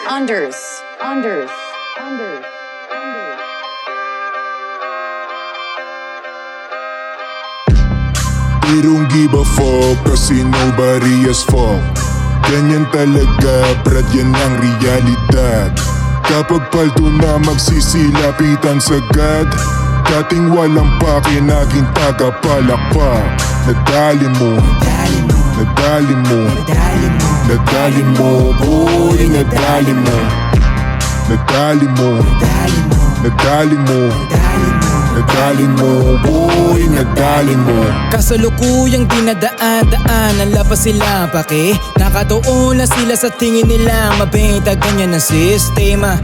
Unders. We don't give a fuck kasi nobody has fuck. Ganyan talaga, brad, yan ang realidad. Kapag paldo na magsisilapitan sagad, dating walang pake, naging tagapalakpak. Nadali mo, nadali mo, nadali mo, boy, nadali mo, nadali mo, nadali mo, nadali mo, boy, nadali mo. Kasalukuyang dinadaan-daan, ang lapas sila pake. Nakatuon na sila sa tingin nilang mabenta, ganyan ang sistema.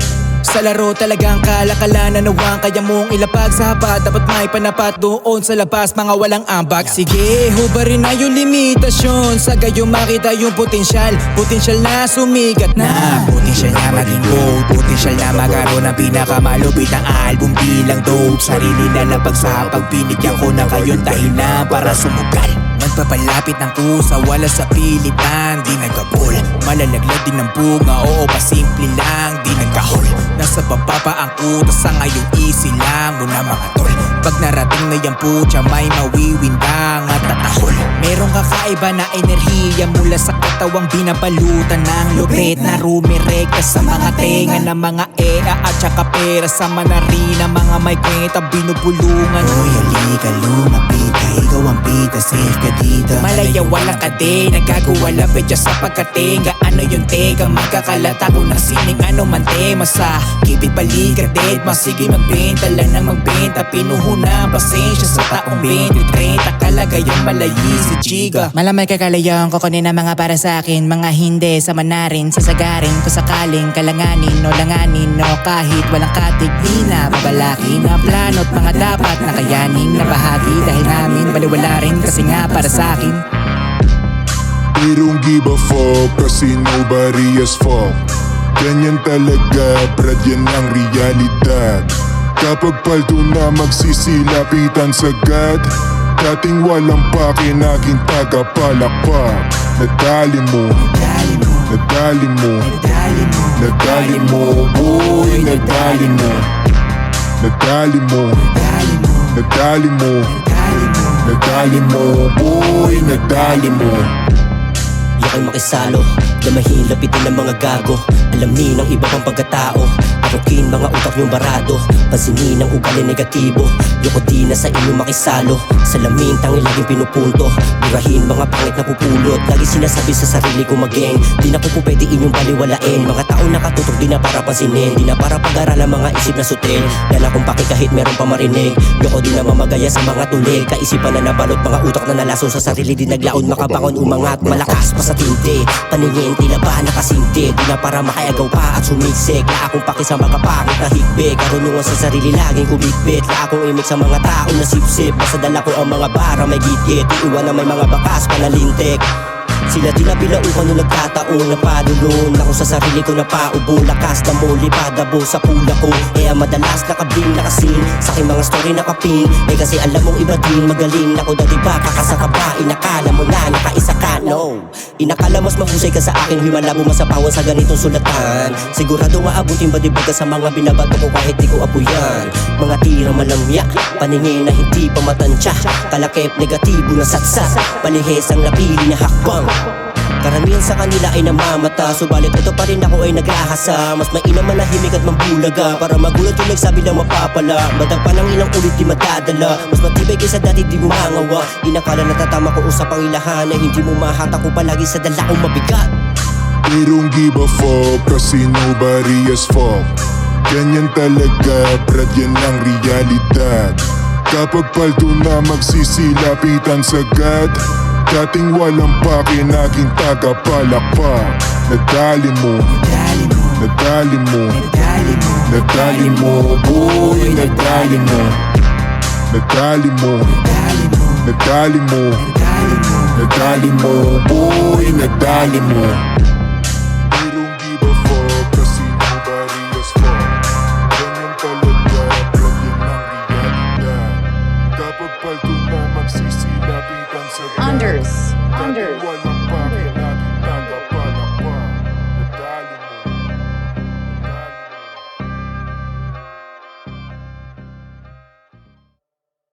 Sa laro talagang kalakalan, nawang kaya mong ilapag sa hapag. Dapat may panapat doon sa labas, mga walang ambag. Sige, hubarin na yung limitasyon, sa gayo makita yung potensyal. Potensyal na sumigat na, potensyal na maging gold, potensyal na magkaroon ng pinakamalupit ang album bilang dope. Sarili na lapag sa pagbinigyan ko na kayo dahilan para sumugal. Nagpapalapit ng kusa, wala sa pilitan, di nagkabol. Malalaglag din ng bunga, oo pa simple lang, di nagkahol. Nasa baba pa ang kutas, sa ngayon easy lang muna mga tol. Pag narating na yung putya, may mawiwindang at tatahol. Merong kakaiba na enerhiya mula sa katawang binabalutan ng lupit na rumirekta sa mga tenga ng mga EA at saka pera sa manari na mga may kwenta binubulungan. Uy, halika lumapit ka, ikaw ang pita, safe ka dito. Malaya walang kade, nagagawa lapit dyan sa pagkatenga. Ano yung teka, magkakalata ko ng sining ano man tema sa kibig balikat dead. Masige magbenta lang ng magbenta, pinuho na pasensya sa taong 20-30. Kalagayang malayi si Chiga. Malamay kakalayon ko kunin ang mga para sa akin, mga hindi sama na rin sasagarin ko sakaling kalanganin o langanin o kahit walang katig. Di na babalakin ang plano't mga dapat na kayanin na bahagi dahil namin baliwala rin kasi nga para sa akin. We don't give a fuck kasi nobody has fuck. Ganyan talaga, brad, yan ang realidad. Kapag paldo na magsisilapitan sagad, dating walang pake, naging tagapalakpak. Nadali mo, nadali mo, nadali mo, boy, nadali mo, nadali mo, nadali mo, nadali mo, boy, nadali mo. Yakay makisalo, damahin, lapitin ng mga gago. Alamin ang iba pang pagkatao, arukin mga utak niyong barado. Pansinin ang ugali negatibo, yoko di na sa inyo makisalo. Salamin tangin laging pinupunto, murahin mga pangit na pupulot. Lagi sinasabi sa sarili ko mageng, di na ko pwede inyong baliwalain. Mga tao nakatutok di na para pansinin, di na para pag-aralan mga isip na sutil. Dala kong paki kahit meron pa marinig, yoko di na mamagaya sa mga tulig. Kaisipan na nabalot, mga utak na nalaso sa sarili. Di naglaon, makabangon, umangat, malakas pa sa tindi. Paningin tila ba nakasinti, di na para makayagaw pa at sumiksik. La akong paki sa mga pangit na higpit, karunungan sa sarili laging kubitbit. La akong imik sa mga tao na sipsip, basta dala ko ang mga bara may gitgit. Iiwan na may mga bakas panalintik. Sila di na bilaukan nung nagkataon na padulon ako sa sarili ko na paubo. Lakas na mo, lipadabo sa pula ko. Kaya madalas nakabling nakasin sa aking mga story nakapin. Kasi alam mong iba din magaling ako dati ba kakasaka ba? Inakala mo na nakaisa ka, no. Inakala mas mahusay ka sa akin, himala mo masapawan sa ganitong sulatan. Sigurado maabutin ba diba ka sa mga binabato ko kahit di ko apuyan. Mga tira malamya, paningin na hindi pa matansya. Kalakip negatibo na saksa, palihis ang napili na hakbang. Karamihan sa kanila ay namamata, subalit ito pa rin ako ay nag-ahasa. Mas mainam manahimik at mambulaga, para magulat yung nagsabi lang mapapala. Madagpa ng ilang ulit di madadala, mas matibay kaysa dati di bumangawa. Inakala natatama ko usapang ilahan, na hindi mo mahatak ko palagi sa dala kong mabigat. We don't give a fuck kasi nobody has fuck. Ganyan talaga, brad, yan ang realidad. Kapag paldo na magsisilapitan sagad, dating walang pake, naging tagapalakpak. Nadali mo, nadali mo, nadali mo, boy, nadali mo, nadali mo, nadali mo, nadali mo, boy, nadali mo. We don't give a fuck kasi nobody has fuck. Ganyan talaga, brad, yan ang realidad. Kapag paldo na magsisilapitan sagad, Unders. dating walang